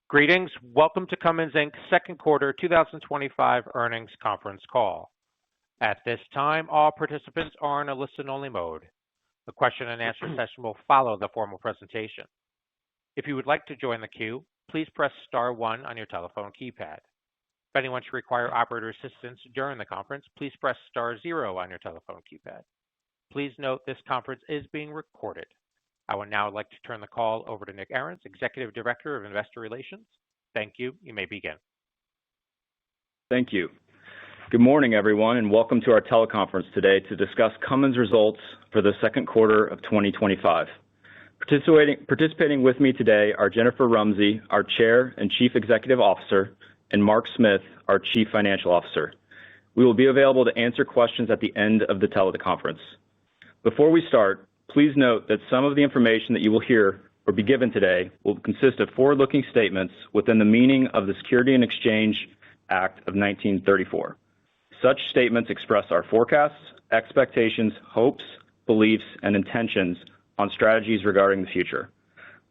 Greetings. Welcome to Cummins Inc.'s second quarter 2025 earnings conference call. At this time, all participants are in a listen-only mode. The question and answer session will follow the formal presentation. If you would like to join the queue, please press star one on your telephone keypad. If anyone should require operator assistance during the conference, please press star zero on your telephone keypad. Please note this conference is being recorded. I would now like to turn the call over to Nick Ahrens, Executive Director of Investor Relations. Thank you. You may begin. Thank you. Good morning, everyone, and welcome to our teleconference today to discuss Cummins results for the second quarter of 2025. Participating with me today are Jennifer Rumsey, our Chair and Chief Executive Officer, and Mark Smith, our Chief Financial Officer. We will be available to answer questions at the end of the teleconference. Before we start, please note that some of the information that you will hear or be given today will consist of forward-looking statements within the meaning of the Securities and Exchange Act of 1934. Such statements express our forecasts, expectations, hopes, beliefs, and intentions on strategies regarding the future.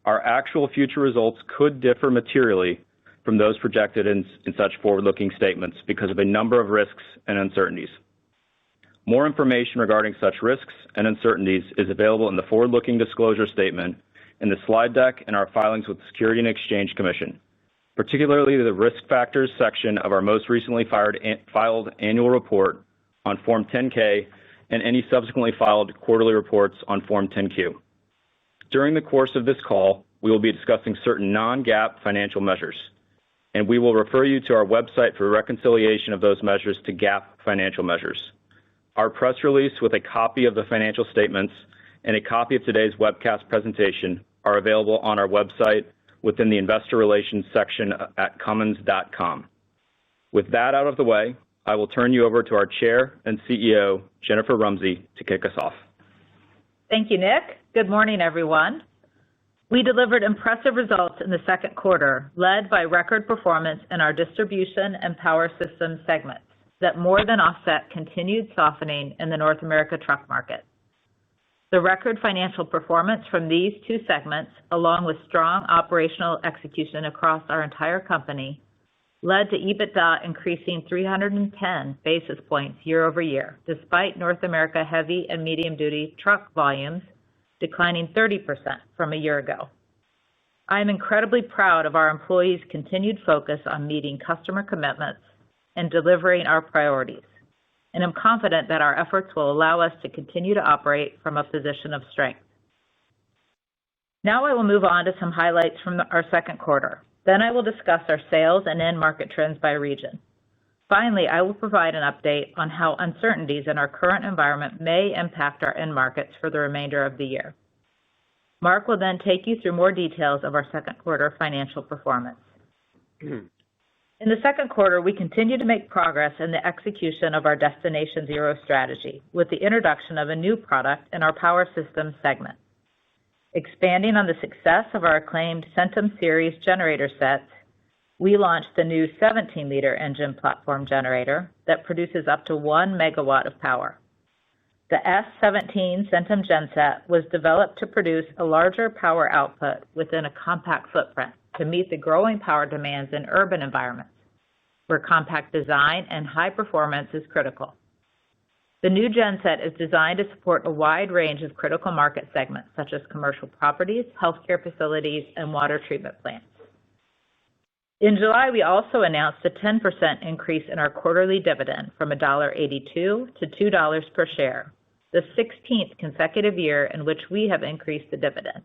Our actual future results could differ materially from those projected in such forward-looking statements because of a number of risks and uncertainties. More information regarding such risks and uncertainties is available in the forward-looking disclosure statement in the slide deck and our filings with the Securities and Exchange Commission, particularly the risk factors section of our most recently filed annual report on Form 10-K and any subsequently filed quarterly reports on Form 10-Q. During the course of this call, we will be discussing certain non-GAAP financial measures, and we will refer you to our website for reconciliation of those measures to GAAP financial measures. Our press release with a copy of the financial statements and a copy of today's webcast presentation are available on our website within the Investor Relations section at cummins.com. With that out of the way, I will turn you over to our Chair and CEO, Jennifer Rumsey, to kick us off. Thank you, Nick. Good morning, everyone. We delivered impressive results in the second quarter, led by record performance in our distribution and power systems segments that more than offset continued softening in the North America truck market. The record financial performance from these two segments, along with strong operational execution across our entire company, led to EBITDA increasing 310 basis points year over year, despite North America heavy and medium-duty truck volumes declining 30% from a year ago. I am incredibly proud of our employees' continued focus on meeting customer commitments and delivering our priorities, and I'm confident that our efforts will allow us to continue to operate from a position of strength. Now I will move on to some highlights from our second quarter. Then I will discuss our sales and end market trends by region. Finally, I will provide an update on how uncertainties in our current environment may impact our end markets for the remainder of the year. Mark will then take you through more details of our second quarter financial performance. In the second quarter, we continue to make progress in the execution of our Destination Zero strategy with the introduction of a new product in our power systems segment. Expanding on the success of our acclaimed Centum Series generator sets, we launched the new 17-liter engine platform generator that produces up to 1 megawatt of power. The S17 Centum genset was developed to produce a larger power output within a compact footprint to meet the growing power demands in urban environments, where compact design and high performance is critical. The new genset is designed to support a wide range of critical market segments, such as commercial properties, healthcare facilities, and water treatment plants. In July, we also announced a 10% increase in our quarterly dividend from $1.82 to $2 per share, the 16th consecutive year in which we have increased the dividend.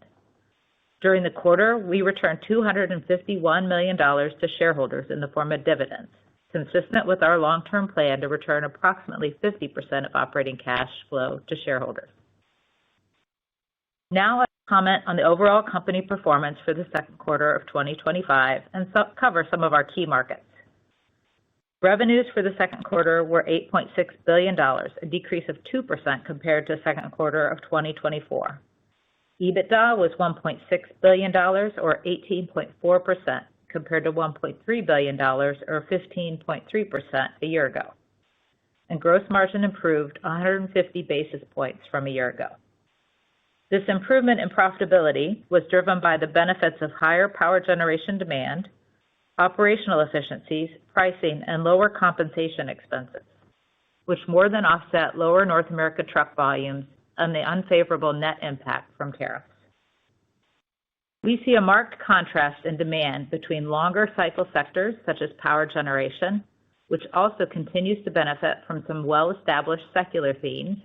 During the quarter, we returned $251 million to shareholders in the form of dividends, consistent with our long-term plan to return approximately 50% of operating cash flow to shareholders. Now I'll comment on the overall company performance for the second quarter of 2025 and cover some of our key markets. Revenues for the second quarter were $8.6 billion, a decrease of 2% compared to the second quarter of 2024. EBITDA was $1.6 billion, or 18.4%, compared to $1.3 billion, or 15.3% a year ago. And gross margin improved 150 basis points from a year ago. This improvement in profitability was driven by the benefits of higher power generation demand, operational efficiencies, pricing, and lower compensation expenses, which more than offset lower North America truck volumes and the unfavorable net impact from tariffs. We see a marked contrast in demand between longer cycle sectors such as power generation, which also continues to benefit from some well-established secular themes,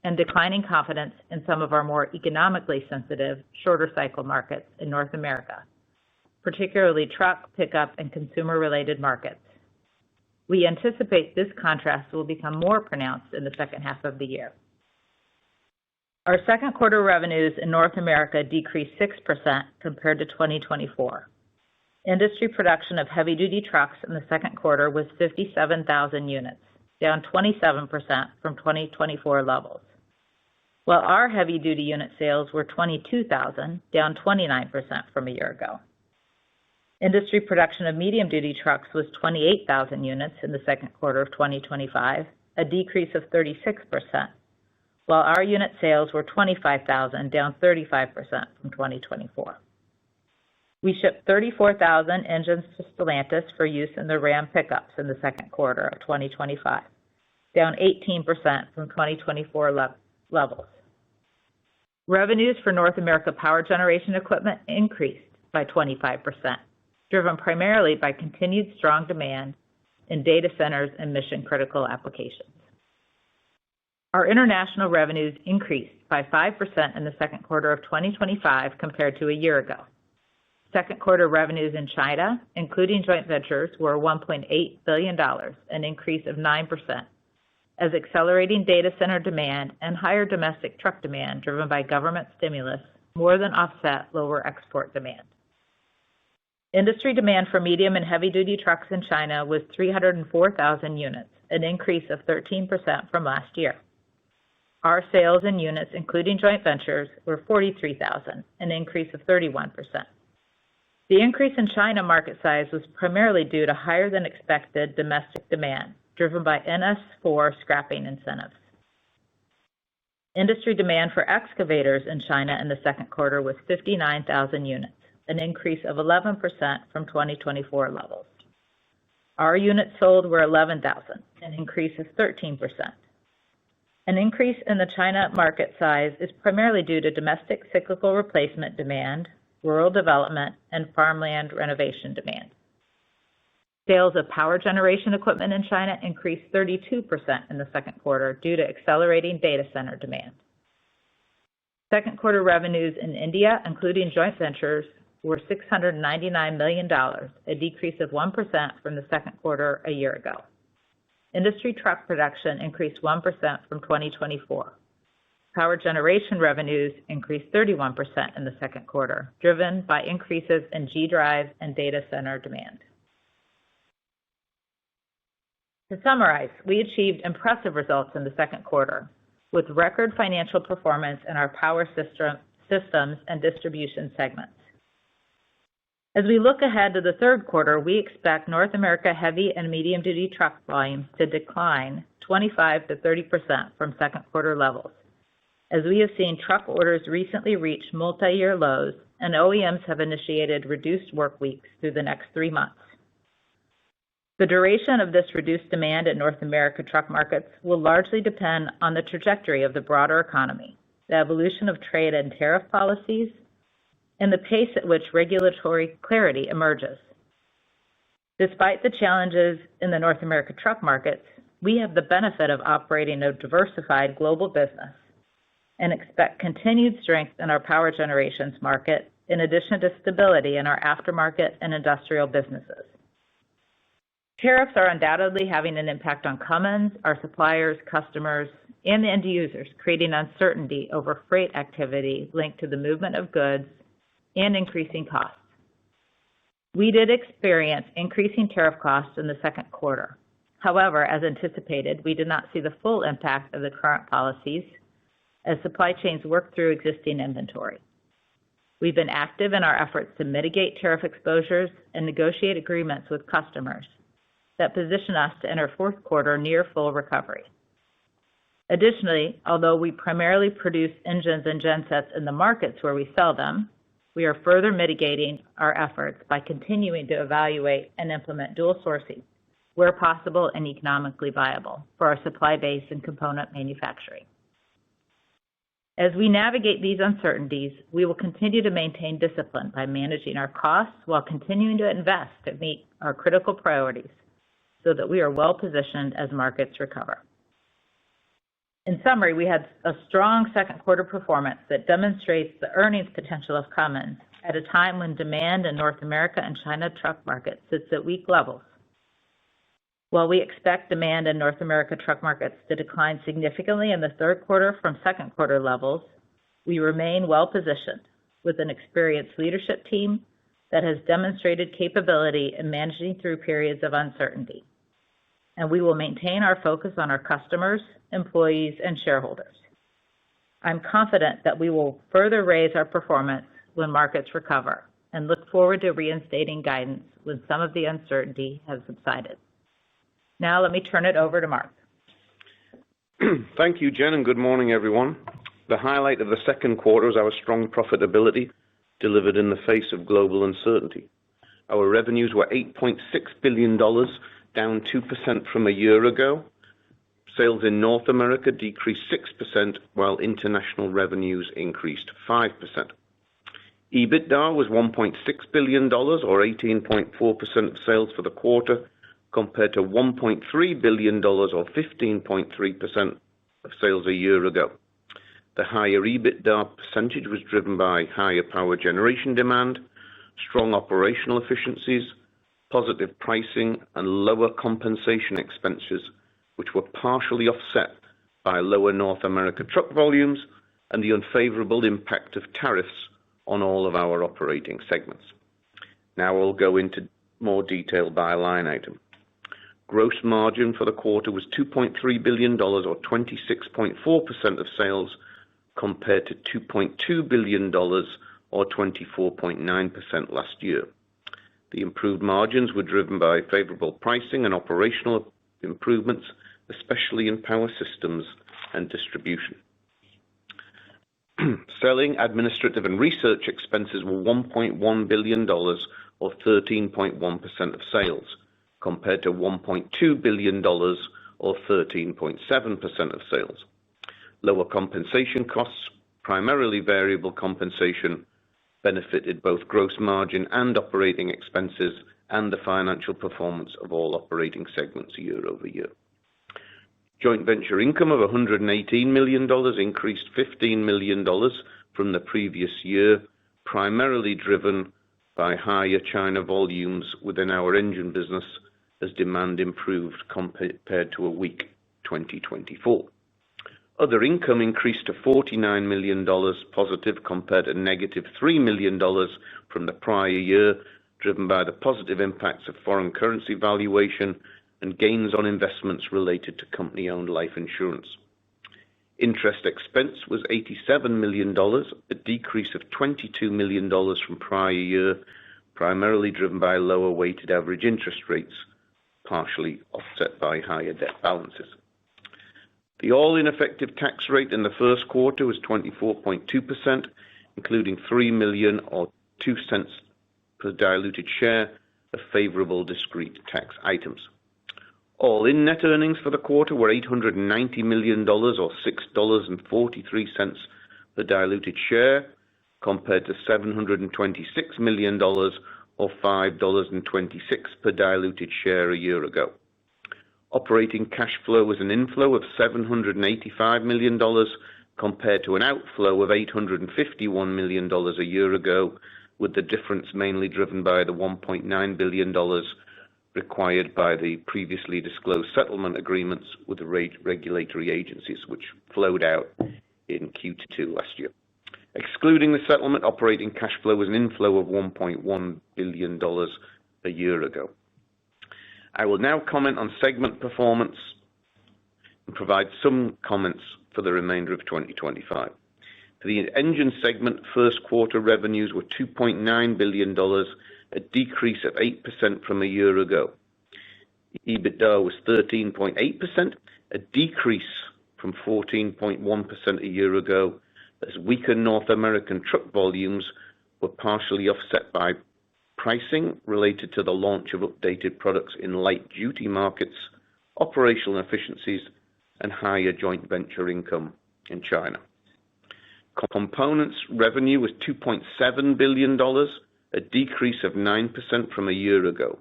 and declining confidence in some of our more economically sensitive, shorter cycle markets in North America, particularly truck, pickup, and consumer-related markets. We anticipate this contrast will become more pronounced in the second half of the year. Our second quarter revenues in North America decreased 6% compared to 2024. Industry production of heavy-duty trucks in the second quarter was 57,000 units, down 27% from 2024 levels, while our heavy-duty unit sales were 22,000, down 29% from a year ago. Industry production of medium-duty trucks was 28,000 units in the second quarter of 2025, a decrease of 36%, while our unit sales were 25,000, down 35% from 2024. We shipped 34,000 engines to Stellantis for use in the Ram pickups in the second quarter of 2025, down 18% from 2024 levels. Revenues for North America power generation equipment increased by 25%, driven primarily by continued strong demand in data centers and mission-critical applications. Our international revenues increased by 5% in the second quarter of 2025 compared to a year ago. Second quarter revenues in China, including joint ventures, were $1.8 billion, an increase of 9%, as accelerating data center demand and higher domestic truck demand driven by government stimulus more than offset lower export demand. Industry demand for medium and heavy-duty trucks in China was 304,000 units, an increase of 13% from last year. Our sales in units, including joint ventures, were 43,000, an increase of 31%. The increase in China market size was primarily due to higher than expected domestic demand, driven by NS4 scrapping incentives. Industry demand for excavators in China in the second quarter was 59,000 units, an increase of 11% from 2024 levels. Our units sold were 11,000, an increase of 13%. An increase in the China market size is primarily due to domestic cyclical replacement demand, rural development, and farmland renovation demand. Sales of power generation equipment in China increased 32% in the second quarter due to accelerating data center demand. Second quarter revenues in India, including joint ventures, were $699 million, a decrease of 1% from the second quarter a year ago. Industry truck production increased 1% from 2024. Power generation revenues increased 31% in the second quarter, driven by increases in G-Drive and data center demand. To summarize, we achieved impressive results in the second quarter, with record financial performance in our power systems and distribution segments. As we look ahead to the third quarter, we expect North America heavy and medium-duty truck volumes to decline 25 to 30% from second quarter levels, as we have seen truck orders recently reach multi-year lows and OEMs have initiated reduced work weeks through the next 3 months. The duration of this reduced demand in North America truck markets will largely depend on the trajectory of the broader economy, the evolution of trade and tariff policies, and the pace at which regulatory clarity emerges. Despite the challenges in the North America truck markets, we have the benefit of operating a diversified global business and expect continued strength in our power generations market, in addition to stability in our aftermarket and industrial businesses. Tariffs are undoubtedly having an impact on Cummins, our suppliers, customers, and the end users, creating uncertainty over freight activity linked to the movement of goods and increasing costs. We did experience increasing tariff costs in the second quarter. However, as anticipated, we did not see the full impact of the current policies as supply chains work through existing inventory. We've been active in our efforts to mitigate tariff exposures and negotiate agreements with customers that position us to enter fourth quarter near full recovery. Additionally, although we primarily produce engines and gensets in the markets where we sell them, we are further mitigating our efforts by continuing to evaluate and implement dual sourcing where possible and economically viable for our supply base and component manufacturing. As we navigate these uncertainties, we will continue to maintain discipline by managing our costs while continuing to invest to meet our critical priorities so that we are well positioned as markets recover. In summary, we had a strong second quarter performance that demonstrates the earnings potential of Cummins at a time when demand in North America and China truck markets sits at weak levels. While we expect demand in North America truck markets to decline significantly in the third quarter from second quarter levels, we remain well positioned with an experienced leadership team that has demonstrated capability in managing through periods of uncertainty. And we will maintain our focus on our customers, employees, and shareholders. I'm confident that we will further raise our performance when markets recover and look forward to reinstating guidance when some of the uncertainty has subsided. Now let me turn it over to Mark. Thank you, Jen, and good morning, everyone. The highlight of the second quarter is our strong profitability delivered in the face of global uncertainty. Our revenues were $8.6 billion, down 2% from a year ago. Sales in North America decreased 6%, while international revenues increased 5%. EBITDA was $1.6 billion, or 18.4% of sales for the quarter, compared to $1.3 billion, or 15.3% of sales a year ago. The higher EBITDA percentage was driven by higher power generation demand, strong operational efficiencies, positive pricing, and lower compensation expenses, which were partially offset by lower North America truck volumes and the unfavorable impact of tariffs on all of our operating segments. Now we'll go into more detail by line item. Gross margin for the quarter was $2.3 billion, or 26.4% of sales, compared to $2.2 billion, or 24.9% last year. The improved margins were driven by favorable pricing and operational improvements, especially in power systems and distribution. Selling, administrative, and research expenses were $1.1 billion, or 13.1% of sales, compared to $1.2 billion, or 13.7% of sales. Lower compensation costs, primarily variable compensation, benefited both gross margin and operating expenses and the financial performance of all operating segments year over year. Joint venture income of $118 million increased $15 million from the previous year, primarily driven by higher China volumes within our engine business as demand improved compared to a weak 2024. Other income increased to $49 million positive compared to negative $3 million from the prior year, driven by the positive impacts of foreign currency valuation and gains on investments related to company-owned life insurance. Interest expense was $87 million, a decrease of $22 million from prior year, primarily driven by lower weighted average interest rates, partially offset by higher debt balances. The all-in effective tax rate in the first quarter was 24.2%, including $3 million or 2 cents per diluted share of favorable discrete tax items. All-in net earnings for the quarter were $890 million, or $6.43 per diluted share, compared to $726 million, or $5.26 per diluted share a year ago. Operating cash flow was an inflow of $785 million compared to an outflow of $851 million a year ago, with the difference mainly driven by the $1.9 billion required by the previously disclosed settlement agreements with the regulatory agencies, which flowed out in Q2 last year. Excluding the settlement, operating cash flow was an inflow of $1.1 billion a year ago. I will now comment on segment performance and provide some comments for the remainder of 2025. For the engine segment, first quarter revenues were $2.9 billion, a decrease of 8% from a year ago. EBITDA was 13.8%, a decrease from 14.1% a year ago, as weaker North American truck volumes were partially offset by pricing related to the launch of updated products in light-duty markets, operational efficiencies, and higher joint venture income in China. Components revenue was $2.7 billion, a decrease of 9% from a year ago.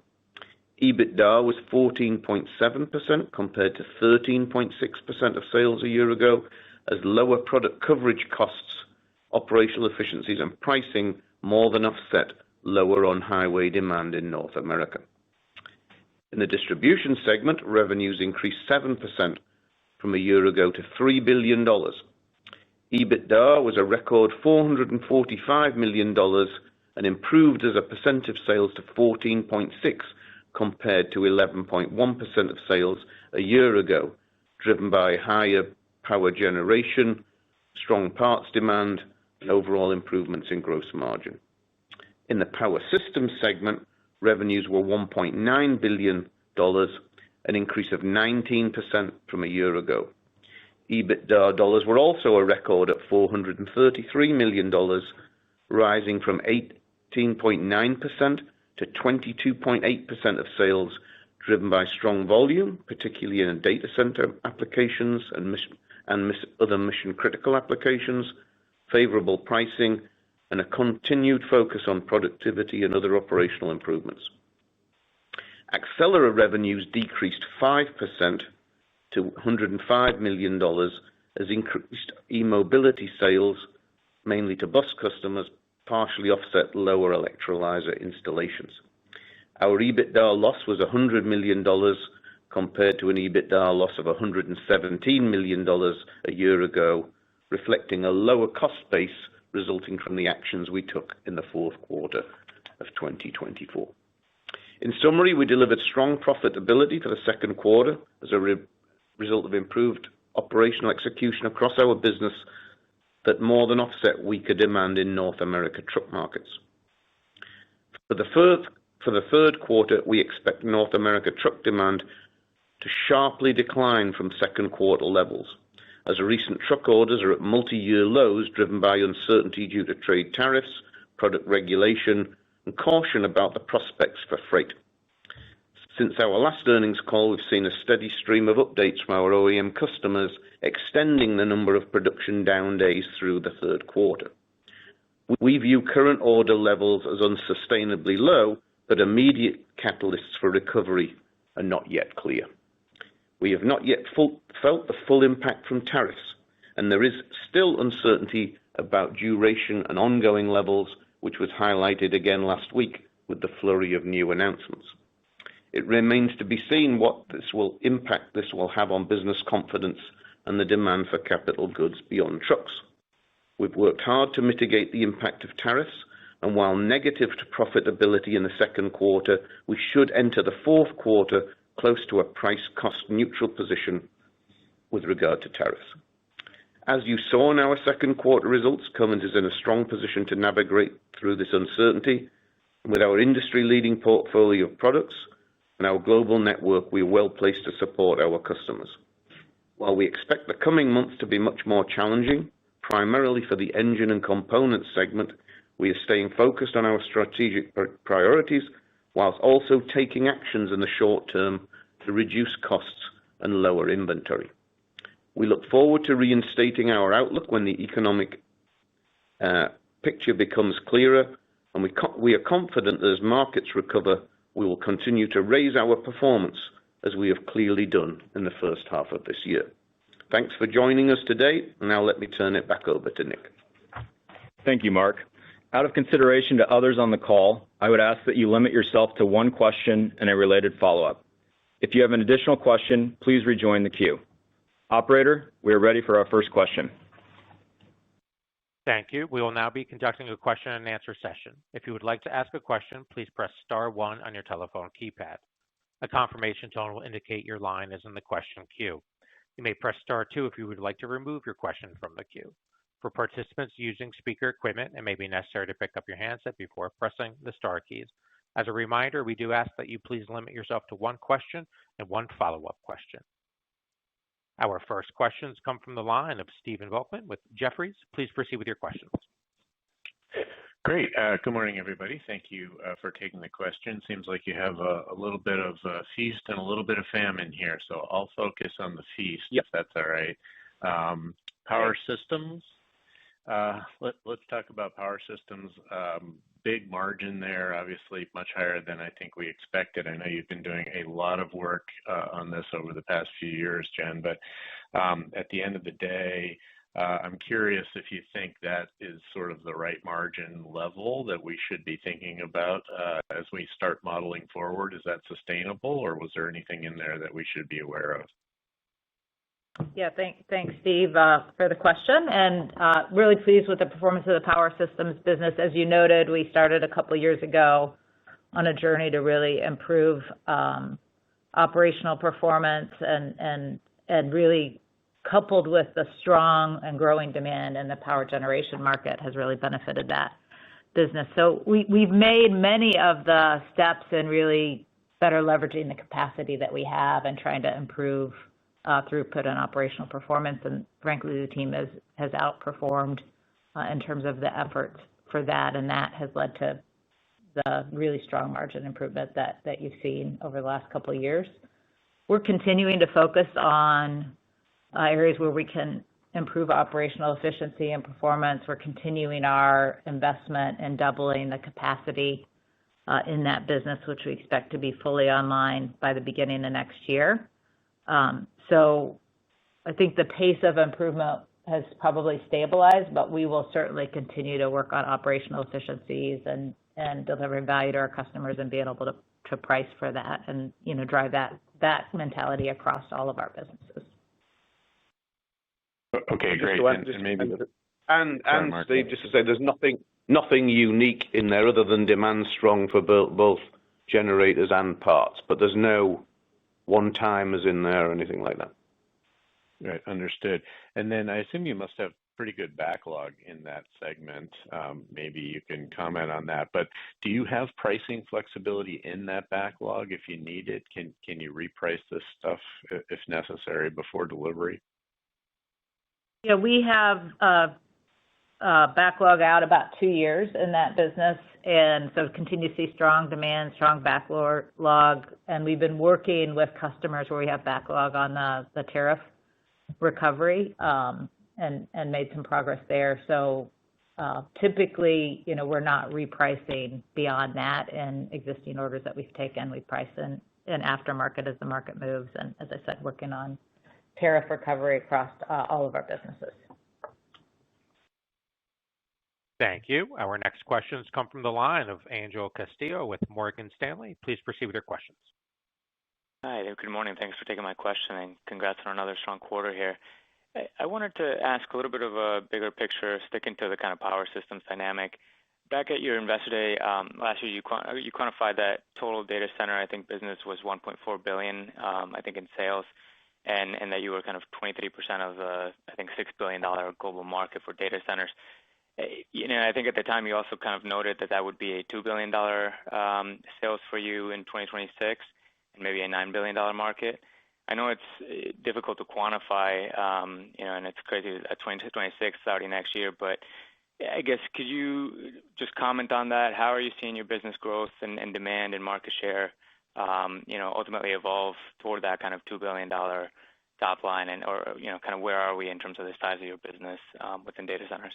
EBITDA was 14.7% compared to 13.6% of sales a year ago, as lower product coverage costs, operational efficiencies, and pricing more than offset lower on-highway demand in North America. In the distribution segment, revenues increased 7% from a year ago to $3 billion. EBITDA was a record $445 million and improved as a percent of sales to 14.6% compared to 11.1% of sales a year ago, driven by higher power generation, strong parts demand, and overall improvements in gross margin. In the power systems segment, revenues were $1.9 billion, an increase of 19% from a year ago. EBITDA dollars were also a record at $433 million, rising from 18.9% to 22.8% of sales, driven by strong volume, particularly in data center applications and other mission-critical applications, favorable pricing, and a continued focus on productivity and other operational improvements. Accelera revenues decreased 5% to $105 million as increased e-mobility sales, mainly to bus customers, partially offset lower electrolyzer installations. Our EBITDA loss was $100 million compared to an EBITDA loss of $117 million a year ago, reflecting a lower cost base resulting from the actions we took in the fourth quarter of 2024. In summary, we delivered strong profitability for the second quarter as a result of improved operational execution across our business that more than offset weaker demand in North America truck markets. For the third quarter, we expect North America truck demand to sharply decline from second quarter levels, as recent truck orders are at multi-year lows driven by uncertainty due to trade tariffs, product regulation, and caution about the prospects for freight. Since our last earnings call, we've seen a steady stream of updates from our OEM customers extending the number of production down days through the third quarter. We view current order levels as unsustainably low, but immediate catalysts for recovery are not yet clear. We have not yet felt the full impact from tariffs, and there is still uncertainty about duration and ongoing levels, which was highlighted again last week with the flurry of new announcements. It remains to be seen what impact this will have on business confidence and the demand for capital goods beyond trucks. We've worked hard to mitigate the impact of tariffs, and while negative to profitability in the second quarter, we should enter the fourth quarter close to a price-cost neutral position with regard to tariffs. As you saw in our second quarter results, Cummins is in a strong position to navigate through this uncertainty. With our industry-leading portfolio of products and our global network, we are well placed to support our customers. While we expect the coming months to be much more challenging, primarily for the engine and components segment, we are staying focused on our strategic priorities, whilst also taking actions in the short term to reduce costs and lower inventory. We look forward to reinstating our outlook when the economic picture becomes clearer, and we are confident that as markets recover, we will continue to raise our performance as we have clearly done in the first half of this year. Thanks for joining us today, and now let me turn it back over to Nick. Thank you, Mark. Out of consideration to others on the call, I would ask that you limit yourself to one question and a related follow-up. If you have an additional question, please rejoin the queue. Operator, we are ready for our first question. Thank you. We will now be conducting a question and answer session. If you would like to ask a question, please press star one on your telephone keypad. A confirmation tone will indicate your line is in the question queue. You may press star two if you would like to remove your question from the queue. For participants using speaker equipment, it may be necessary to pick up your handset before pressing the star keys. As a reminder, we do ask that you please limit yourself to one question and one follow-up question. Our first questions come from the line of Stephen Volkmann with Jefferies. Please proceed with your questions. Great. Good morning, everybody. Thank you for taking the question. Seems like you have a little bit of feast and a little bit of famine here, so I'll focus on the feast, if that's all right. Power systems. Let's talk about power systems. Big margin there, obviously much higher than I think we expected. I know you've been doing a lot of work on this over the past few years, Jen, but at the end of the day, I'm curious if you think that is sort of the right margin level that we should be thinking about as we start modeling forward. Is that sustainable, or was there anything in there that we should be aware of? Yeah, thanks, Steve, for the question, and really pleased with the performance of the power systems business. As you noted, we started a couple of years ago on a journey to really improve operational performance and really coupled with the strong and growing demand in the power generation market has really benefited that business. So we've made many of the steps in really better leveraging the capacity that we have and trying to improve throughput and operational performance. And frankly, the team has outperformed in terms of the efforts for that, and that has led to the really strong margin improvement that you've seen over the last couple of years. We're continuing to focus on areas where we can improve operational efficiency and performance. We're continuing our investment in doubling the capacity in that business, which we expect to be fully online by the beginning of next year. So I think the pace of improvement has probably stabilized, but we will certainly continue to work on operational efficiencies and delivering value to our customers and being able to price for that and drive that mentality across all of our businesses. Okay, great. And Steve, just to say, there's nothing unique in there other than demand strong for both generators and parts, but there's no one-timers in there or anything like that. Right, understood. And then I assume you must have pretty good backlog in that segment. Maybe you can comment on that. But do you have pricing flexibility in that backlog if you need it? Can you reprice this stuff if necessary before delivery? Yeah, we have backlog out about 2 years in that business, and so continue to see strong demand, strong backlog, and we've been working with customers where we have backlog on the tariff recovery and made some progress there. So typically, we're not repricing beyond that in existing orders that we've taken. We price in aftermarket as the market moves, and as I said, working on tariff recovery across all of our businesses. Thank you. Our next questions come from the line of Angel Castillo with Morgan Stanley. Please proceed with your questions. Hi, good morning. Thanks for taking my question, and congrats on another strong quarter here. I wanted to ask a little bit of a bigger picture, sticking to the kind of power systems dynamic. Back at your Investor Day last year, you quantified that total data center, I think, business was $1.4 billion, I think, in sales, and that you were kind of 23% of the, I think, $6 billion global market for data centers. I think at the time you also kind of noted that would be a $2 billion sales for you in 2026 and maybe a $9 billion market. I know it's difficult to quantify, and it's crazy at 2026 starting next year, but I guess could you just comment on that? How are you seeing your business growth and demand and market share ultimately evolve toward that kind of $2 billion top line, and or kind of where are we in terms of the size of your business within data centers?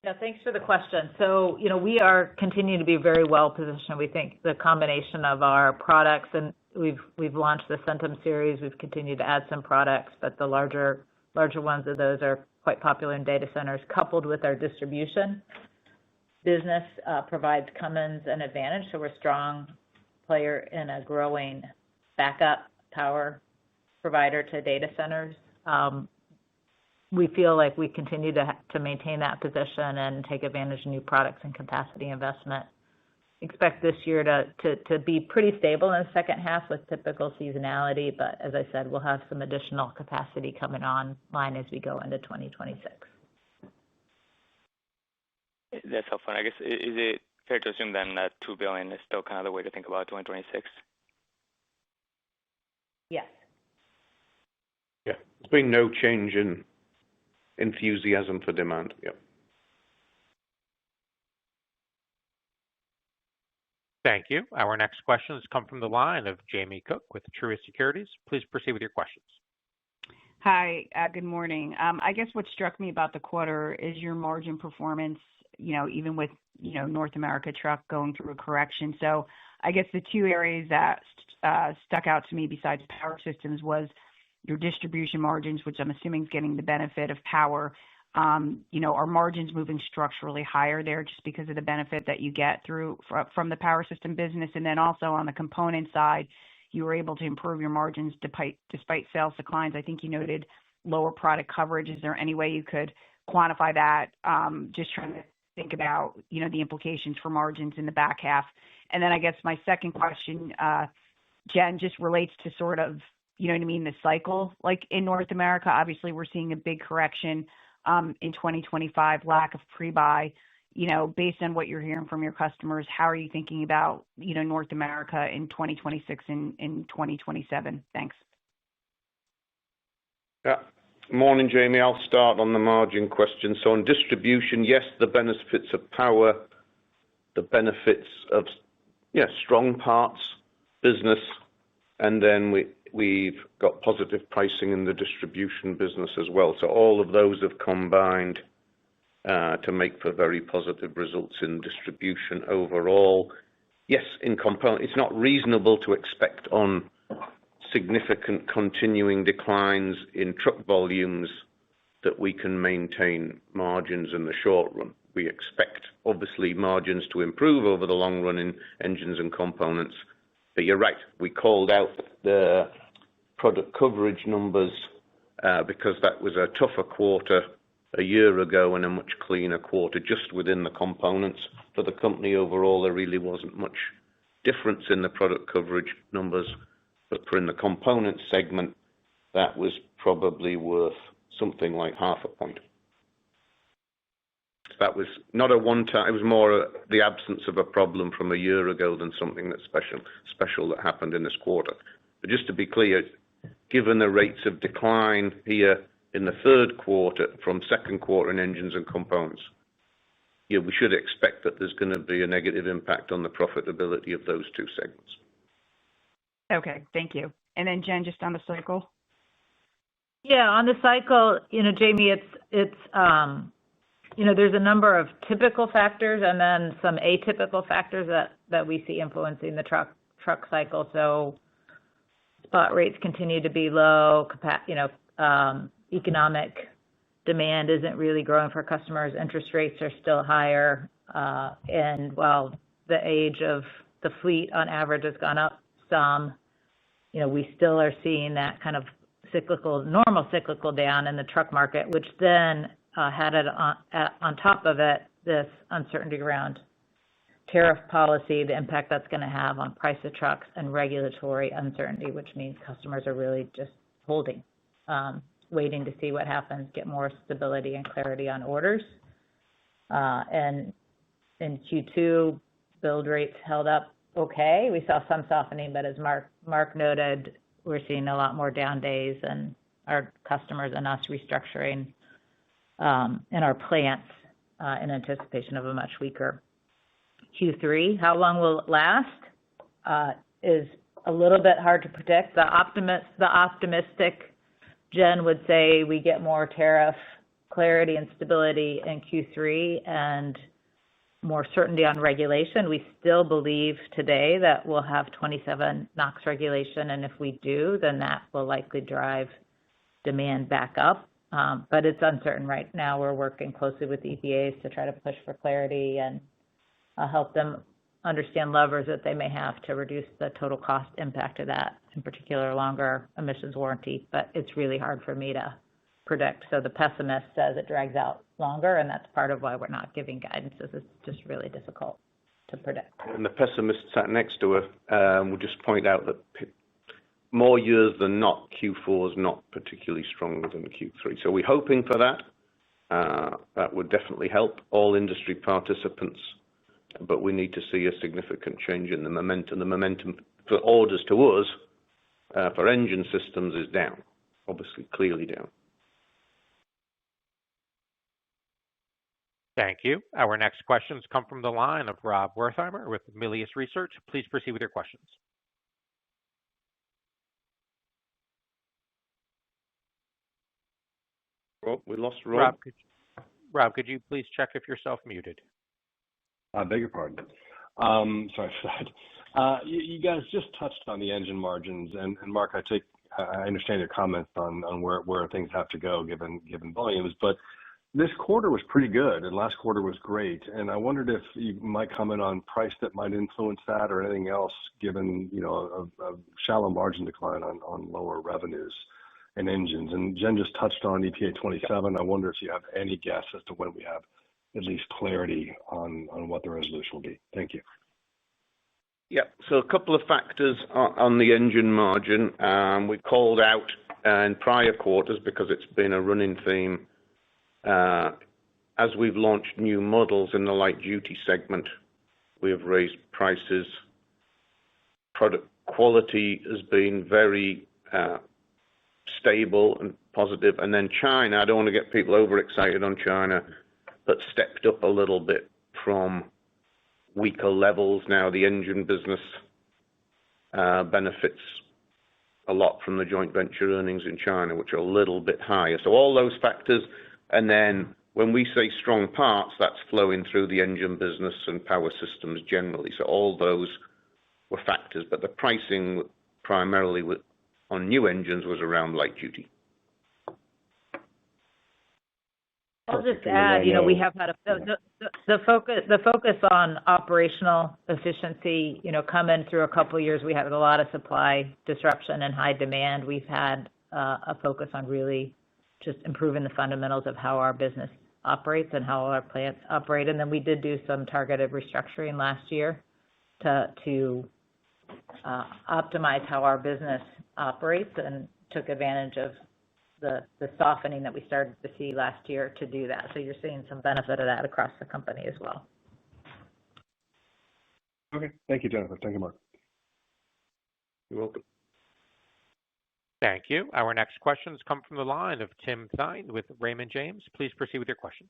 Yeah, thanks for the question. So, we are continuing to be very well positioned. We think the combination of our products, and we've launched the Centum series. We've continued to add some products, but the larger ones of those are quite popular in data centers, coupled with our distribution business provides Cummins an advantage. So we're a strong player in a growing backup power provider to data centers. We feel like we continue to maintain that position and take advantage of new products and capacity investment. Expect this year to be pretty stable in the second half with typical seasonality, but as I said, we'll have some additional capacity coming online as we go into 2026. That's helpful. I guess, is it fair to assume then that $2 billion is still kind of the way to think about 2026? Yes. Yeah, there's been no change in enthusiasm for demand. Yep. Thank you. Our next questions come from the line of Jamie Cook with Truist Securities. Please proceed with your questions. Hi, good morning. I guess what struck me about the quarter is your margin performance, even with, North America truck going through a correction. So I guess the two areas that stuck out to me besides power systems was your distribution margins, which I'm assuming is getting the benefit of power. Are margins moving structurally higher there just because of the benefit that you get from the power system business? And then also on the component side, you were able to improve your margins despite sales declines. I think you noted lower product coverage. Is there any way you could quantify that? Just trying to think about, the implications for margins in the back half. And then I guess my second question, Jen, just relates to sort of, the cycle. Like in North America, obviously we're seeing a big correction in 2025, lack of pre-buy. Based on what you're hearing from your customers, how are you thinking about, North America in 2026 and in 2027? Thanks. Yeah. Morning, Jamie. I'll start on the margin question. So on distribution, yes, the benefits of power, the benefits of strong parts business, and then we've got positive pricing in the distribution business as well. So all of those have combined to make for very positive results in distribution overall. Yes, in component, it's not reasonable to expect on significant continuing declines in truck volumes that we can maintain margins in the short run. We expect, obviously, margins to improve over the long run in engines and components. But you're right, we called out the product coverage numbers because that was a tougher quarter a year ago and a much cleaner quarter just within the components. For the company overall, there really wasn't much difference in the product coverage numbers, but for in the component segment, that was probably worth something like half a point. That was not a one-time, it was more the absence of a problem from a year ago than something that's special that happened in this quarter. But just to be clear, given the rates of decline here in the third quarter from second quarter in engines and components, we should expect that there's going to be a negative impact on the profitability of those two segments. Okay, thank you. And then Jen, just on the cycle? Yeah, on the cycle, Jamie, it's there's a number of typical factors and then some atypical factors that we see influencing the truck cycle. So spot rates continue to be low. Economic demand isn't really growing for customers. Interest rates are still higher. And while the age of the fleet on average has gone up some, we still are seeing that kind of normal cyclical down in the truck market, which then had it on top of it, this uncertainty around tariff policy, the impact that's going to have on price of trucks and regulatory uncertainty, which means customers are really just holding, waiting to see what happens, get more stability and clarity on orders. And in Q2, build rates held up okay. We saw some softening, but as Mark noted, we're seeing a lot more down days and our customers and us restructuring in our plants in anticipation of a much weaker Q3. How long will it last is a little bit hard to predict. The optimistic Jen would say we get more tariff clarity and stability in Q3 and more certainty on regulation. We still believe today that we'll have 27 NOx regulation, and if we do, then that will likely drive demand back up. But it's uncertain right now. We're working closely with the EPAs to try to push for clarity and help them understand levers that they may have to reduce the total cost impact of that, in particular longer emissions warranty. But it's really hard for me to predict. So the pessimist says it drags out longer, and that's part of why we're not giving guidance, is it's just really difficult to predict. And the pessimist sat next to her will just point out that more years than not, Q4 is not particularly stronger than Q3. So we're hoping for that. That would definitely help all industry participants, but we need to see a significant change in the momentum. The momentum for orders to us, for engine systems, is down, obviously, clearly down. Thank you. Our next questions come from the line of Rob Wertheimer with Melius Research. Please proceed with your questions. Rob, we lost Rob. Rob, could you please check if you're self-muted? I beg your pardon. Sorry for that. You guys just touched on the engine margins, and Mark, I understand your comments on where things have to go given volumes, but this quarter was pretty good, and last quarter was great. And I wondered if you might comment on price that might influence that or anything else, given a shallow margin decline on lower revenues and engines. And Jen just touched on EPA 27. I wonder if you have any guess as to when we have at least clarity on what the resolution will be. Thank you. Yeah, so a couple of factors on the engine margin. We called out in prior quarters because it's been a running theme. As we've launched new models in the light duty segment, we have raised prices. Product quality has been very stable and positive. And then China, I don't want to get people overexcited on China, but stepped up a little bit from weaker levels. Now the engine business benefits a lot from the joint venture earnings in China, which are a little bit higher. So all those factors, and then when we say strong parts, that's flowing through the engine business and power systems generally. So all those were factors, but the pricing primarily on new engines was around light duty. I'll just add, we have had the focus on operational efficiency, come in through a couple of years. We had a lot of supply disruption and high demand. We've had a focus on really just improving the fundamentals of how our business operates and how our plants operate. And then we did do some targeted restructuring last year to optimize how our business operates and took advantage of the softening that we started to see last year to do that. So you're seeing some benefit of that across the company as well. Okay. Thank you, Jennifer. Thank you, Mark. You're welcome. Thank you. Our next questions come from the line of Tim Thein with Raymond James. Please proceed with your questions.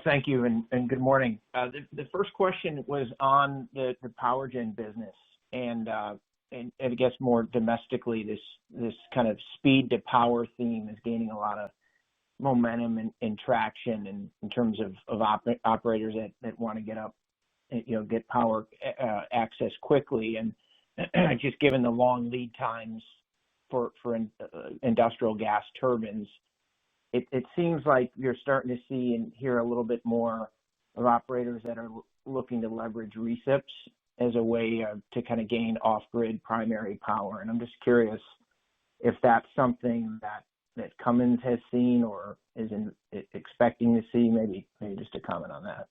Thank you, and good morning. The first question was on the power gen business, and I guess more domestically, this kind of speed to power theme is gaining a lot of momentum and traction in terms of operators that want to get power access quickly, and just given the long lead times for industrial gas turbines, it seems like you're starting to see and hear a little bit more of operators that are looking to leverage recips as a way to kind of gain off-grid primary power. And I'm just curious if that's something that Cummins has seen or is expecting to see. Maybe just a comment on that.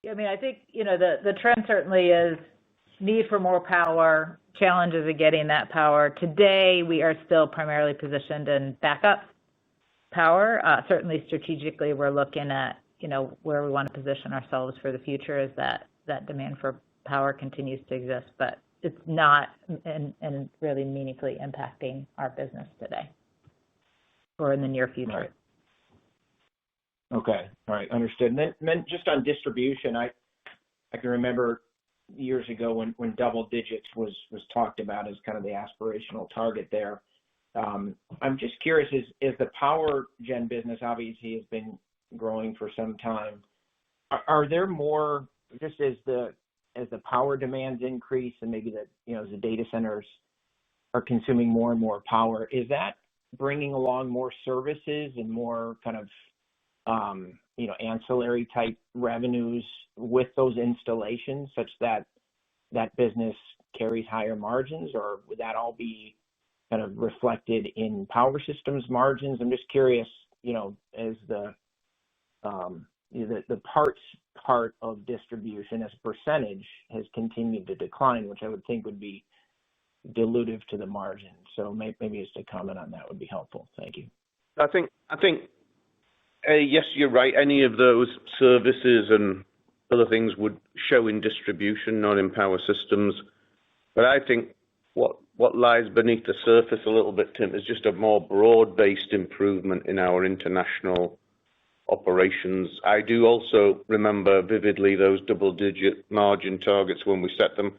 Yeah, I mean, I think, the trend certainly is need for more power, challenges of getting that power. Today, we are still primarily positioned in backup power. Certainly strategically, we're looking at, where we want to position ourselves for the future as that demand for power continues to exist, but it's not and really meaningfully impacting our business today or in the near future. Right. Okay. All right. Understood. And then just on distribution, I can remember years ago when double digits was talked about as kind of the aspirational target there. I'm just curious, is the power gen business obviously has been growing for some time. Are there more, just as the power demands increase and maybe as the data centers are consuming more and more power, is that bringing along more services and more kind of ancillary type revenues with those installations such that business carries higher margins, or would that all be kind of reflected in power systems margins? I'm just curious, as the parts part of distribution as a percentage has continued to decline, which I would think would be dilutive to the margin. So maybe just a comment on that would be helpful. Thank you. I think yes, you're right. Any of those services and other things would show in distribution, not in power systems. But I think what lies beneath the surface a little bit, Tim, is just a more broad-based improvement in our international operations. I do also remember vividly those double-digit margin targets when we set them.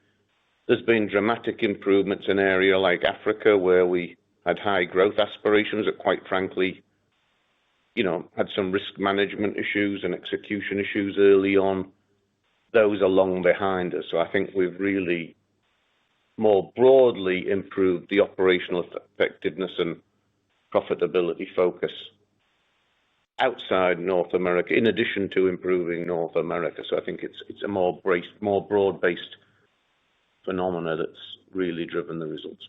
There's been dramatic improvements in an area like Africa where we had high growth aspirations that quite frankly, had some risk management issues and execution issues early on. Those are long behind us. So I think we've really more broadly improved the operational effectiveness and profitability focus outside North America, in addition to improving North America. So I think it's a more broad-based phenomena that's really driven the results.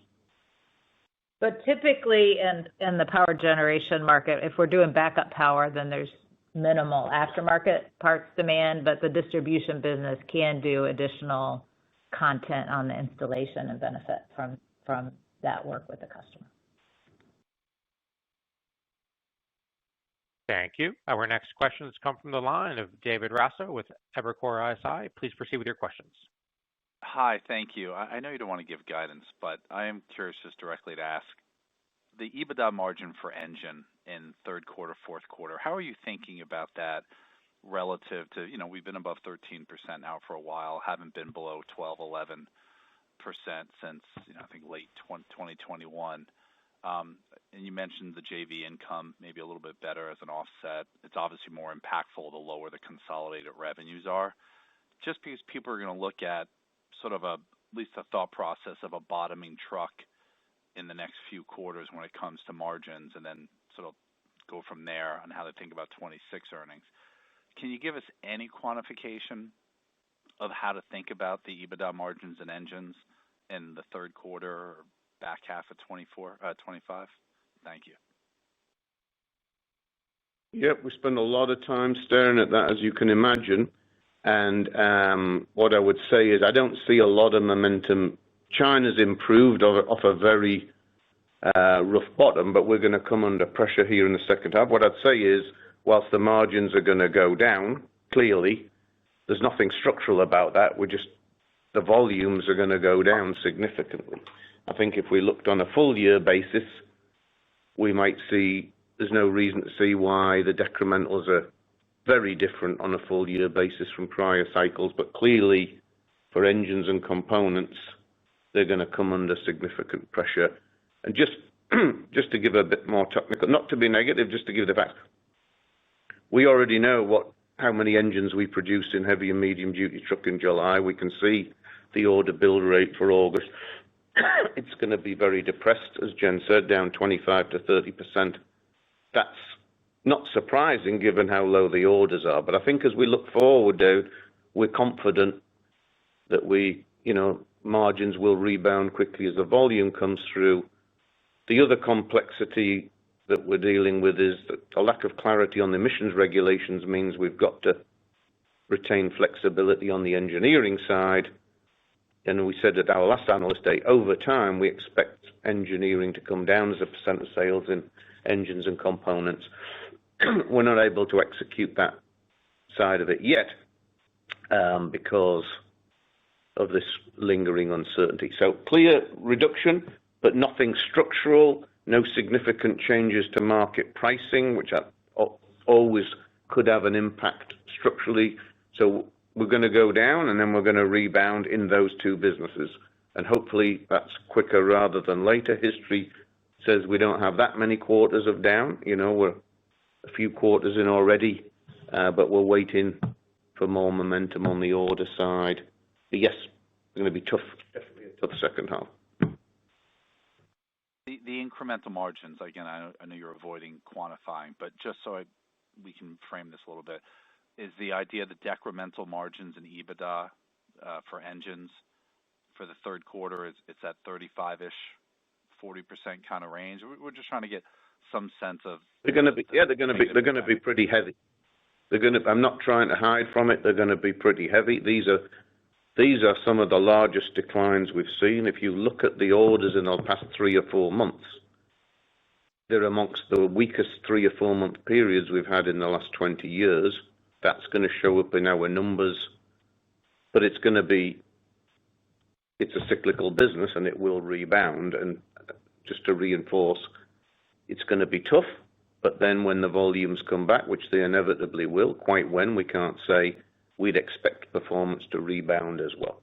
But typically in the power generation market, if we're doing backup power, then there's minimal aftermarket parts demand, but the distribution business can do additional content on the installation and benefit from that work with the customer. Thank you. Our next questions come from the line of David Raso with Evercore ISI. Please proceed with your questions. Hi, thank you. I know you don't want to give guidance, but I am curious just directly to ask, the EBITDA margin for engine in third quarter, fourth quarter, how are you thinking about that relative to, we've been above 13% now for a while, haven't been below 12, 11% since, I think late 2021. And you mentioned the JV income maybe a little bit better as an offset. It's obviously more impactful the lower the consolidated revenues are. Just because people are going to look at sort of at least a thought process of a bottoming truck in the next few quarters when it comes to margins, and then sort of go from there on how to think about 26 earnings. Can you give us any quantification of how to think about the EBITDA margins and engines in the third quarter or back half of 25? Thank you. Yep, we spend a lot of time staring at that, as you can imagine. And what I would say is I don't see a lot of momentum. China's improved off a very rough bottom, but we're going to come under pressure here in the second half. What I'd say is, whilst the margins are going to go down, clearly, there's nothing structural about that. The volumes are going to go down significantly. I think if we looked on a full year basis, we might see there's no reason to see why the decrementals are very different on a full year basis from prior cycles, but clearly for engines and components, they're going to come under significant pressure. And just to give a bit more technical, not to be negative, just to give the facts. We already know how many engines we produced in heavy and medium duty truck in July. We can see the order build rate for August. It's going to be very depressed, as Jen said, down 25 to 30%. That's not surprising given how low the orders are. But I think as we look forward, Dave, we're confident that margins will rebound quickly as the volume comes through. The other complexity that we're dealing with is that a lack of clarity on the emissions regulations means we've got to retain flexibility on the engineering side. And we said at our last analyst day, over time, we expect engineering to come down as a percent of sales in engines and components. We're not able to execute that side of it yet because of this lingering uncertainty. So clear reduction, but nothing structural, no significant changes to market pricing, which always could have an impact structurally. So we're going to go down and then we're going to rebound in those two businesses. And hopefully that's quicker rather than later. History says we don't have that many quarters of down. We're a few quarters in already, but we're waiting for more momentum on the order side. But yes, it's going to be tough, definitely a tough second half. The incremental margins, again, I know you're avoiding quantifying, but just so we can frame this a little bit, is the idea that decremental margins and EBITDA for engines for the third quarter it's at 35-ish, 40% kind of range. We're just trying to get some sense of. They're going to be pretty heavy. I'm not trying to hide from it. They're going to be pretty heavy. These are some of the largest declines we've seen. If you look at the orders in the past 3 or 4 months, they're amongst the weakest 3 or 4 month periods we've had in the last 20 years. That's going to show up in our numbers, but it's a cyclical business and it will rebound. And just to reinforce, it's going to be tough, But then when the volumes come back, which they inevitably will, quite when, we can't say, we'd expect performance to rebound as well.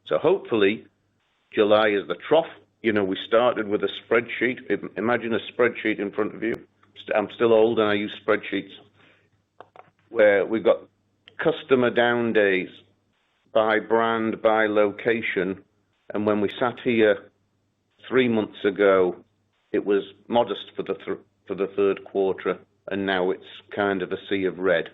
So hopefully, July is the trough. You know, we started with a spreadsheet. Imagine a spreadsheet in front of you. I'm still old and I use spreadsheets where we've got customer down days by brand, by location. And when we sat here 3 months ago, it was modest for the third quarter, and now it's kind of a sea of red.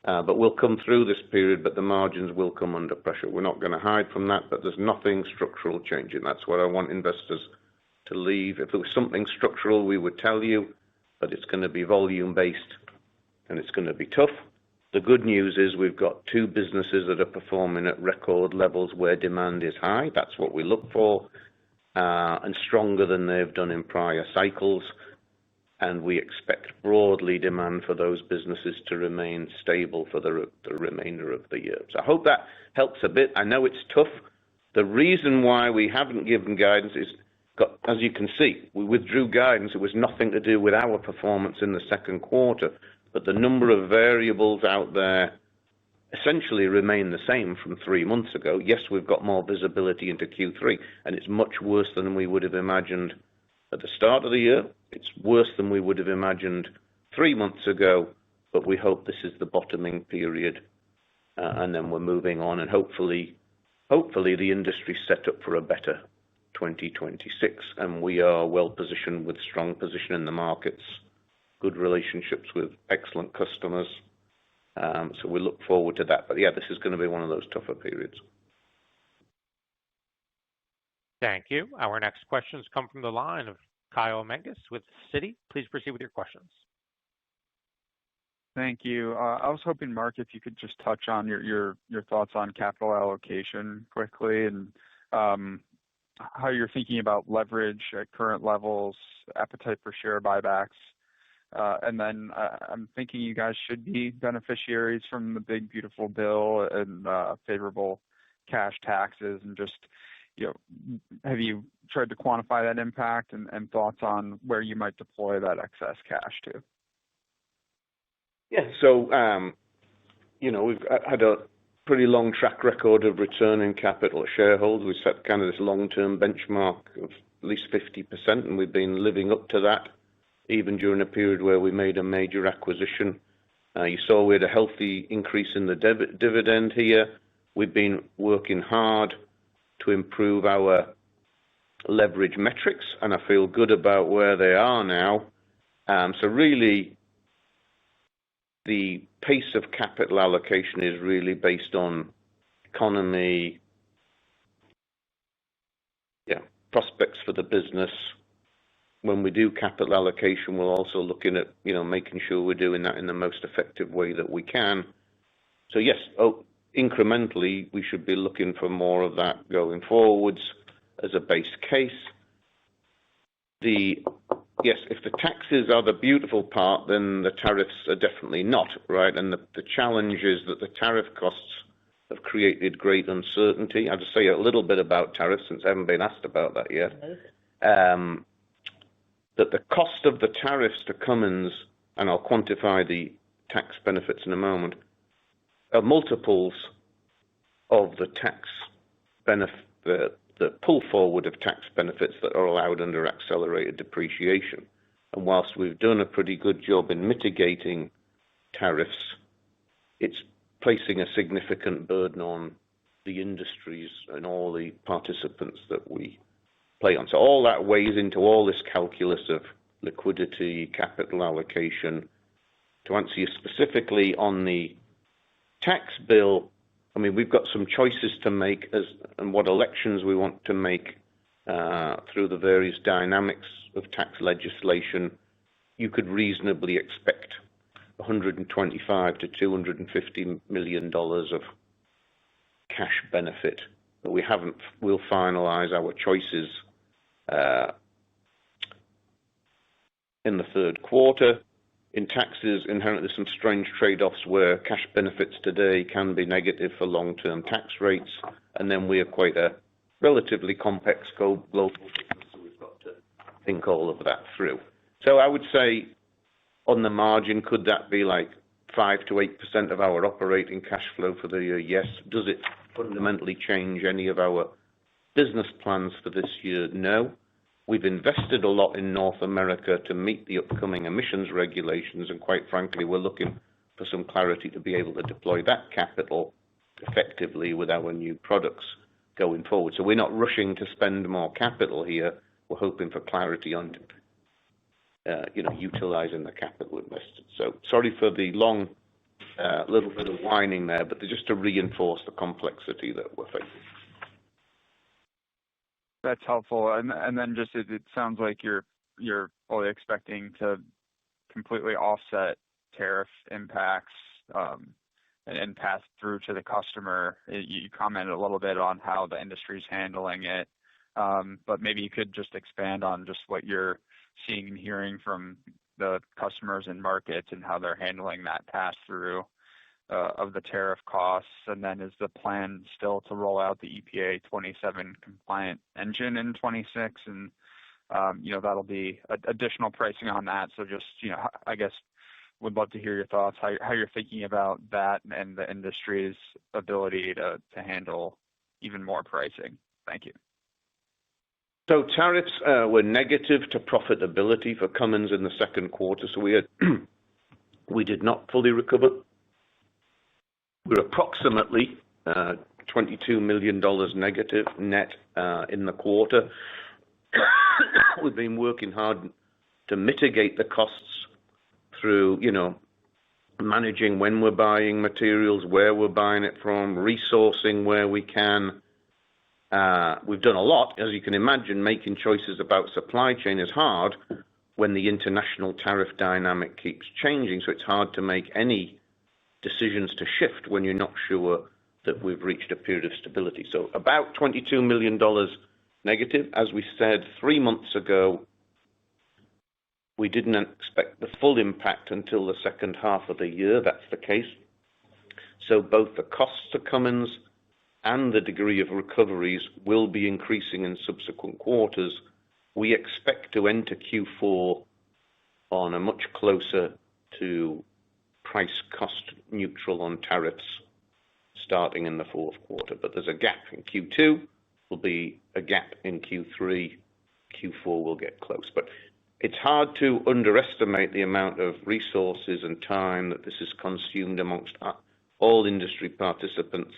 But we'll come through this period, but the margins will come under pressure. We're not going to hide from that, but there's nothing structural changing. That's what I want investors to leave. If there was something structural, we would tell you, but it's going to be volume-based, and it's going to be tough. The good news is we've got two businesses that are performing at record levels where demand is high. That's what we look for, and stronger than they've done in prior cycles. And we expect broadly demand for those businesses to remain stable for the remainder of the year. So I hope that helps a bit. I know it's tough. The reason why we haven't given guidance is, as you can see, we withdrew guidance. It was nothing to do with our performance in the second quarter, but the number of variables out there essentially remain the same from 3 months ago. Yes, we've got more visibility into Q3, and it's much worse than we would have imagined at the start of the year. It's worse than we would have imagined 3 months ago, but we hope this is the bottoming period, and then we're moving on, and hopefully the industry's set up for a better 2026, and we are well positioned with strong position in the markets, good relationships with excellent customers, so we look forward to that. But yeah, this is going to be one of those tougher periods. Thank you. Our next questions come from the line of Kyle Menges with Citi. Please proceed with your questions. Thank you. I was hoping, Mark, if you could just touch on your thoughts on capital allocation quickly, and how you're thinking about leverage at current levels, appetite for share buybacks. And then I'm thinking you guys should be beneficiaries from the big, beautiful bill and favorable cash taxes, and just, have you tried to quantify that impact and thoughts on where you might deploy that excess cash to? Yeah, so, we've had a pretty long track record of returning capital to shareholders. We set kind of this long-term benchmark of at least 50%, and we've been living up to that, even during a period where we made a major acquisition. You saw we had a healthy increase in the dividend here. We've been working hard to improve our leverage metrics, and I feel good about where they are now. So really, the pace of capital allocation is really based on economy, prospects for the business. When we do capital allocation, we're also looking at, making sure we're doing that in the most effective way that we can. So yes, incrementally, we should be looking for more of that going forwards as a base case. Yes, if the taxes are the beautiful part, then the tariffs are definitely not, right? And the challenge is that the tariff costs have created great uncertainty. I'll just say a little bit about tariffs, since I haven't been asked about that yet. That the cost of the tariffs to Cummins, and I'll quantify the tax benefits in a moment, are multiples of the tax benefit, the pull forward of tax benefits that are allowed under accelerated depreciation. And whilst we've done a pretty good job in mitigating tariffs, it's placing a significant burden on the industries and all the participants that we play on. So all that weighs into all this calculus of liquidity, capital allocation. To answer you specifically on the tax bill, I mean, we've got some choices to make and what elections we want to make through the various dynamics of tax legislation. You could reasonably expect $125 to $250 million of cash benefit, but we'll finalize our choices in the third quarter. In taxes, inherently some strange trade-offs where cash benefits today can be negative for long-term tax rates, and then we are quite a relatively complex global business, so we've got to think all of that through. So I would say on the margin, could that be like 5 to 8% of our operating cash flow for the year? Yes. Does it fundamentally change any of our business plans for this year? No. We've invested a lot in North America to meet the upcoming emissions regulations, and quite frankly, we're looking for some clarity to be able to deploy that capital effectively with our new products going forward. So we're not rushing to spend more capital here. We're hoping for clarity on utilizing the capital invested. So sorry for the long little bit of whining there, but just to reinforce the complexity that we're facing. That's helpful. And then just it sounds like you're fully expecting to completely offset tariff impacts and pass through to the customer. You commented a little bit on how the industry is handling it, but maybe you could just expand on just what you're seeing and hearing from the customers and markets and how they're handling that pass through of the tariff costs. And then is the plan still to roll out the EPA 27 compliant engine in 26? And, that'll be additional pricing on that. So just, I guess would love to hear your thoughts, how you're thinking about that and the industry's ability to handle even more pricing. Thank you. So tariffs were negative to profitability for Cummins in the second quarter. So we did not fully recover. We're approximately $22 million negative net in the quarter. We've been working hard to mitigate the costs through, managing when we're buying materials, where we're buying it from, resourcing where we can. We've done a lot, as you can imagine. Making choices about supply chain is hard when the international tariff dynamic keeps changing. So it's hard to make any decisions to shift when you're not sure that we've reached a period of stability. So about $22 million negative. As we said 3 months ago, we didn't expect the full impact until the second half of the year. That's the case. So both the costs to Cummins and the degree of recoveries will be increasing in subsequent quarters. We expect to enter Q4 on a much closer to price cost neutral on tariffs starting in the fourth quarter. But there's a gap in Q2, will be a gap in Q3, Q4 will get close. But it's hard to underestimate the amount of resources and time that this is consumed amongst all industry participants.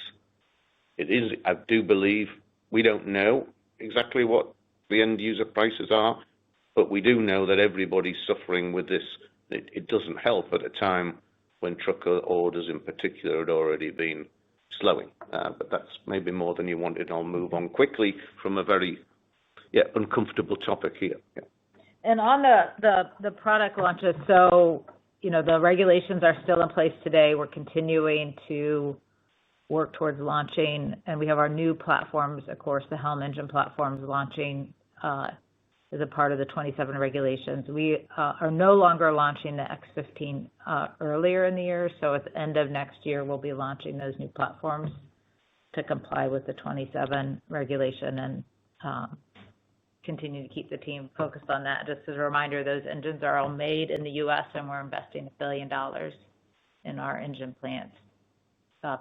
It is, I do believe, we don't know exactly what the end user prices are, but we do know that everybody's suffering with this. It doesn't help at a time when trucker orders in particular had already been slowing. But that's maybe more than you wanted. I'll move on quickly from a very uncomfortable topic here. Yeah. And on the product launches, so, the regulations are still in place today. We're continuing to work towards launching, and we have our new platforms, of course, the Helm engine platforms launching as a part of the 27 regulations. We are no longer launching the X15 earlier in the year, so at the end of next year, we'll be launching those new platforms to comply with the 27 regulation and continue to keep the team focused on that. Just as a reminder, those engines are all made in the U.S., and we're investing $1 billion in our engine plants,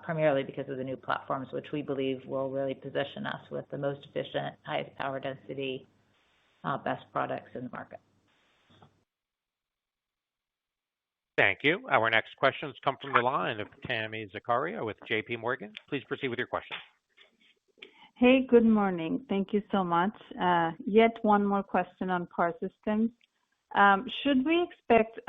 primarily because of the new platforms, which we believe will really position us with the most efficient, highest power density, best products in the market. Thank you. Our next questions come from the line of Tami Zakaria with JP Morgan. Please proceed with your question. Hey, good morning. Thank you so much. Yet one more question on Power Systems. Should we expect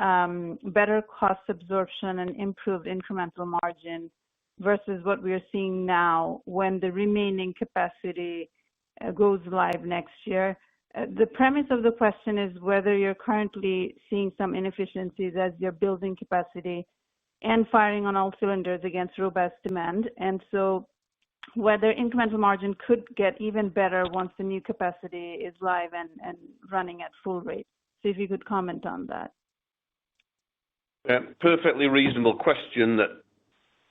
better cost absorption and improved incremental margin versus what we are seeing now when the remaining capacity goes live next year? The premise of the question is whether you're currently seeing some inefficiencies as you're building capacity and firing on all cylinders against robust demand. And so whether incremental margin could get even better once the new capacity is live and running at full rate. So if you could comment on that. Perfectly reasonable question that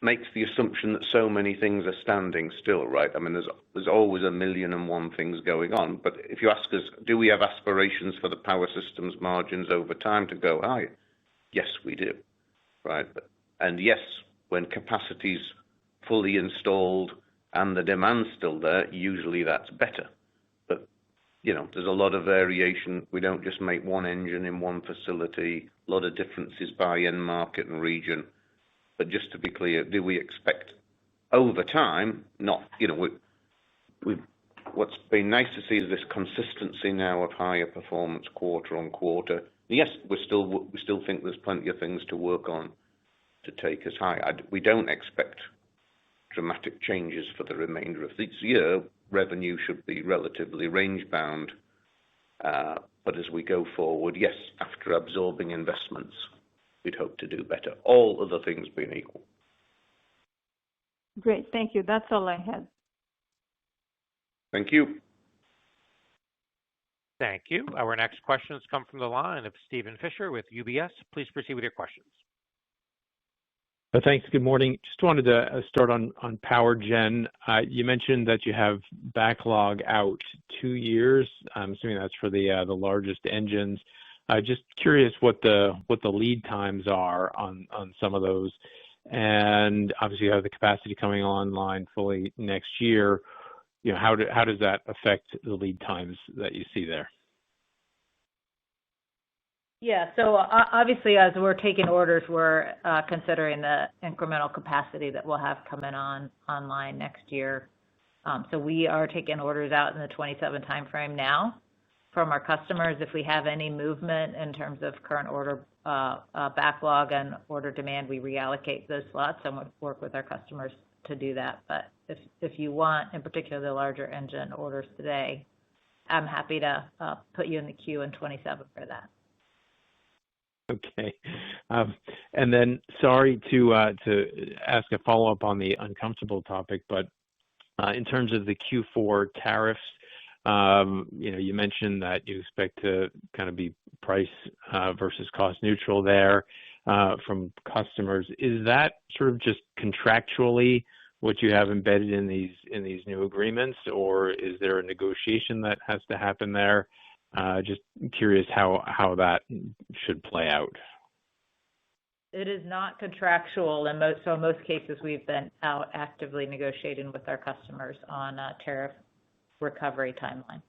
makes the assumption that so many things are standing still, right? I mean, there's always 1,000,001 things going on. But if you ask us, do we have aspirations for the Power Systems margins over time to go higher? Yes, we do. Right. And yes, when capacity's fully installed and the demand's still there, usually that's better. But, there's a lot of variation. We don't just make one engine in one facility, a lot of differences by end market and region. But just to be clear, do we expect over time, not, what's been nice to see is this consistency now of higher performance quarter on quarter. Yes, we still think there's plenty of things to work on to take us high. We don't expect dramatic changes for the remainder of this year. Revenue should be relatively range bound. But as we go forward, yes, after absorbing investments, we'd hope to do better, all other things being equal. Great. Thank you. That's all I had. Thank you. Thank you. Our next questions come from the line of Steven Fisher with UBS. Please proceed with your questions. Thanks. Good morning. Just wanted to start on power gen. You mentioned that you have backlog out 2 years. I'm assuming that's for the largest engines. Just curious what the lead times are on some of those. And obviously you have the capacity coming online fully next year. How does that affect the lead times that you see there? Yeah, so obviously as we're taking orders, we're considering the incremental capacity that we'll have coming online next year. So we are taking orders out in the 27 timeframe now from our customers. If we have any movement in terms of current order backlog and order demand, we reallocate those slots and we'll work with our customers to do that. But if you want, in particular, the larger engine orders today, I'm happy to put you in the queue in 27 for that. Okay. And then sorry to ask a follow-up on the uncomfortable topic, but in terms of the Q4 tariffs, you mentioned that you expect to kind of be price versus cost neutral there from customers. Is that sort of just contractually what you have embedded in these new agreements, or is there a negotiation that has to happen there? Just curious how that should play out. It is not contractual, and so in most cases we've been out actively negotiating with our customers on a tariff recovery timeline.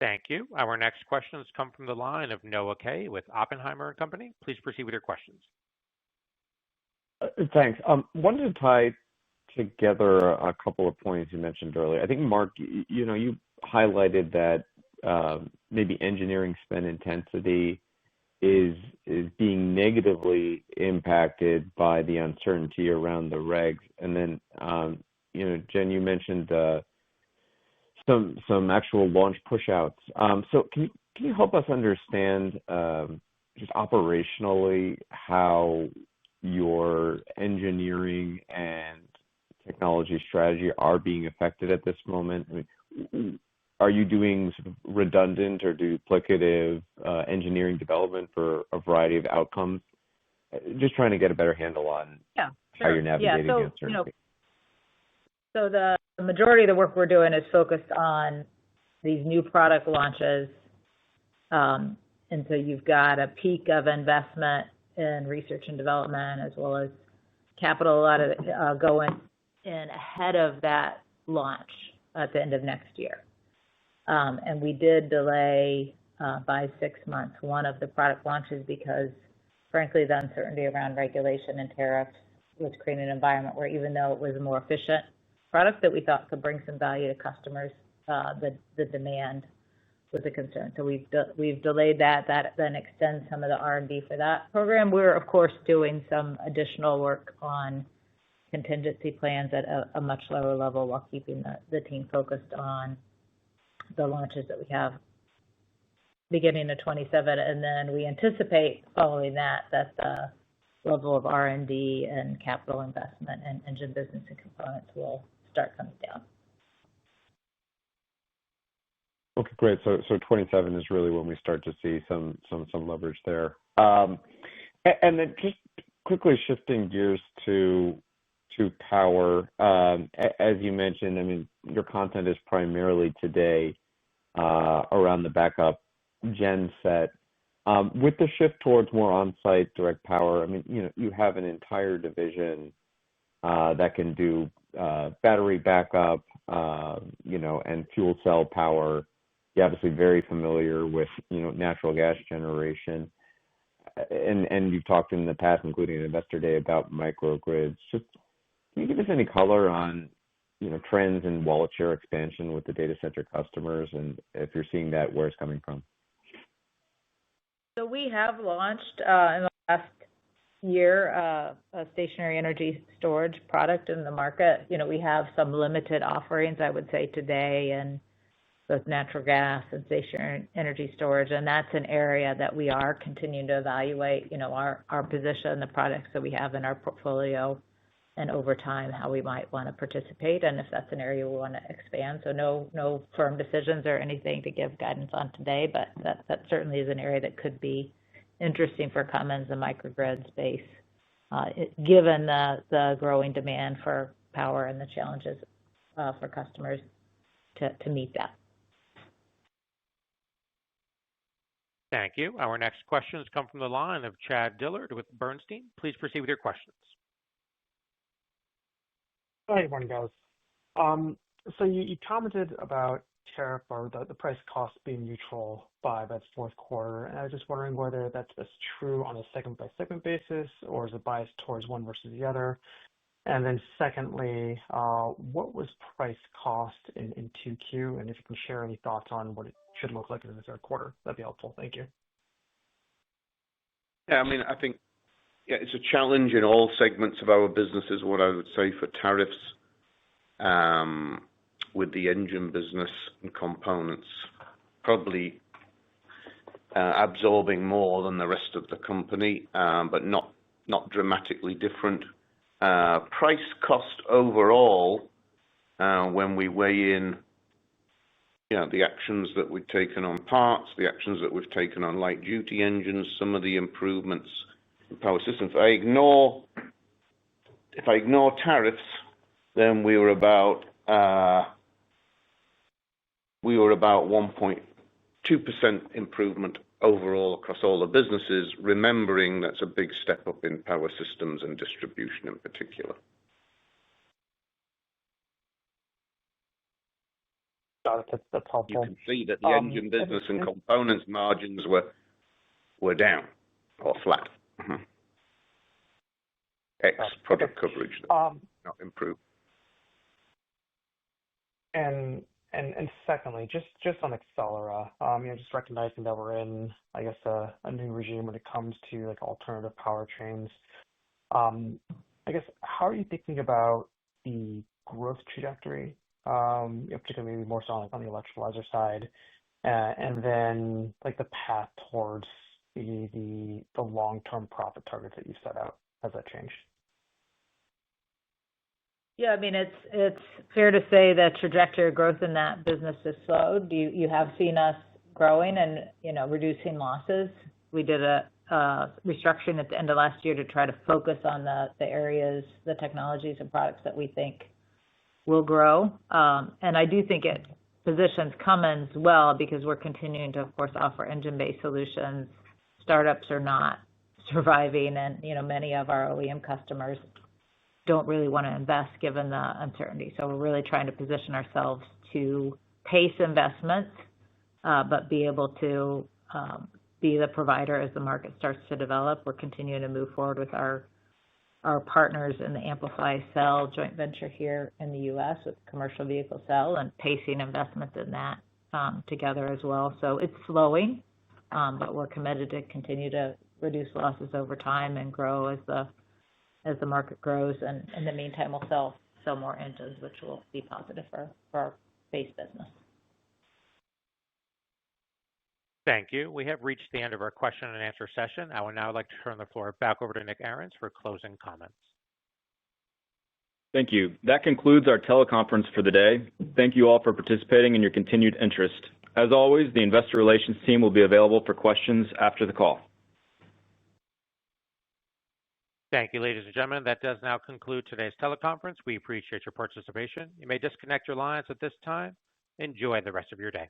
Thank you. Our next questions come from the line of Noah Kaye with Oppenheimer & Company. Please proceed with your questions. Thanks. Wanted to tie together a couple of points you mentioned earlier. I think, Mark, you highlighted that maybe engineering spend intensity is being negatively impacted by the uncertainty around the regs. And then, Jen, you mentioned some actual launch pushouts. So can you help us understand just operationally how your engineering and technology strategy are being affected at this moment? I mean, are you doing sort of redundant or duplicative engineering development for a variety of outcomes? Just trying to get a better handle on how you're navigating the uncertainty. So the majority of the work we're doing is focused on these new product launches. And so you've got a peak of investment in research and development as well as capital, a lot of it going in ahead of that launch at the end of next year. And we did delay by 6 months one of the product launches because, frankly, the uncertainty around regulation and tariffs was creating an environment where, even though it was a more efficient product that we thought could bring some value to customers, the demand was a concern. So we've delayed that. That then extends some of the R&D for that program. We're, of course, doing some additional work on contingency plans at a much lower level while keeping the team focused on the launches that we have beginning of 27. And then we anticipate following that the level of R&D and capital investment and engine business and components will start coming down. Okay, great. So 27 is really when we start to see some leverage there. And then just quickly shifting gears to power. As you mentioned, I mean, your content is primarily today around the backup gen set. With the shift towards more on-site direct power, I mean, you have an entire division that can do battery backup, and fuel cell power. You're obviously very familiar with, natural gas generation. And you've talked in the past, including an Investor Day, about microgrids. Just can you give us any color on, trends in wallet share expansion with the data center customers, and if you're seeing that, where it's coming from? So we have launched in the last year a stationary energy storage product in the market. We have some limited offerings, I would say, today, and both natural gas and stationary energy storage, and that's an area that we are continuing to evaluate, our position, the products that we have in our portfolio, and over time how we might want to participate, and if that's an area we want to expand. So no firm decisions or anything to give guidance on today, but that certainly is an area that could be interesting for Cummins, the microgrid space, given the growing demand for power and the challenges for customers to meet that. Thank you. Our next questions come from the line of Chad Dillard with Bernstein. Please proceed with your questions. Hi, good morning, guys. So you commented about tariff or the price cost being neutral by that fourth quarter, and I was just wondering whether that's true on a segment-by-segment basis, or is it biased towards one versus the other? And then secondly, what was price cost in 2Q, and if you can share any thoughts on what it should look like in the third quarter, that'd be helpful. Thank you. Yeah, I think it's a challenge in all segments of our businesses, what I would say for tariffs, with the engine business and components probably absorbing more than the rest of the company, but not dramatically different. Price cost overall, when we weigh in, the actions that we've taken on parts, the actions that we've taken on light duty engines, some of the improvements in power systems. If I ignore tariffs, then we were about 1.2% improvement overall across all the businesses, remembering that's a big step up in power systems and distribution in particular. Got it. That's helpful. You can see that the engine business and components margins were down or flat. Ex product coverage, not improved. And secondly, just on Accelera, just recognizing that we're in, I guess, a new regime when it comes to like alternative powertrains. I guess, how are you thinking about the growth trajectory, particularly maybe more so on the electrolyzer side, and then like the path towards the long-term profit targets that you set out? Has that changed? Yeah, it's fair to say that trajectory of growth in that business has slowed. You have seen us growing and reducing losses. We did a restructuring at the end of last year to try to focus on the areas, the technologies and products that we think will grow. And I do think it positions Cummins well because we're continuing to, of course, offer engine-based solutions. Startups are not surviving, and many of our OEM customers don't really want to invest given the uncertainty. So we're really trying to position ourselves to pace investments, but be able to be the provider as the market starts to develop. We're continuing to move forward with our partners in the Amplify Cell joint venture here in the U.S. with commercial vehicle cell and pacing investments in that together as well. So it's slowing, but we're committed to continue to reduce losses over time and grow as the market grows. And in the meantime, we'll sell more engines, which will be positive for our base business. Thank you. We have reached the end of our question and answer session. I would now like to turn the floor back over to Nick Arens for closing comments. Thank you. That concludes our teleconference for the day. Thank you all for participating and your continued interest. As always, the investor relations team will be available for questions after the call. Thank you, ladies and gentlemen. That does now conclude today's teleconference. We appreciate your participation. You may disconnect your lines at this time. Enjoy the rest of your day.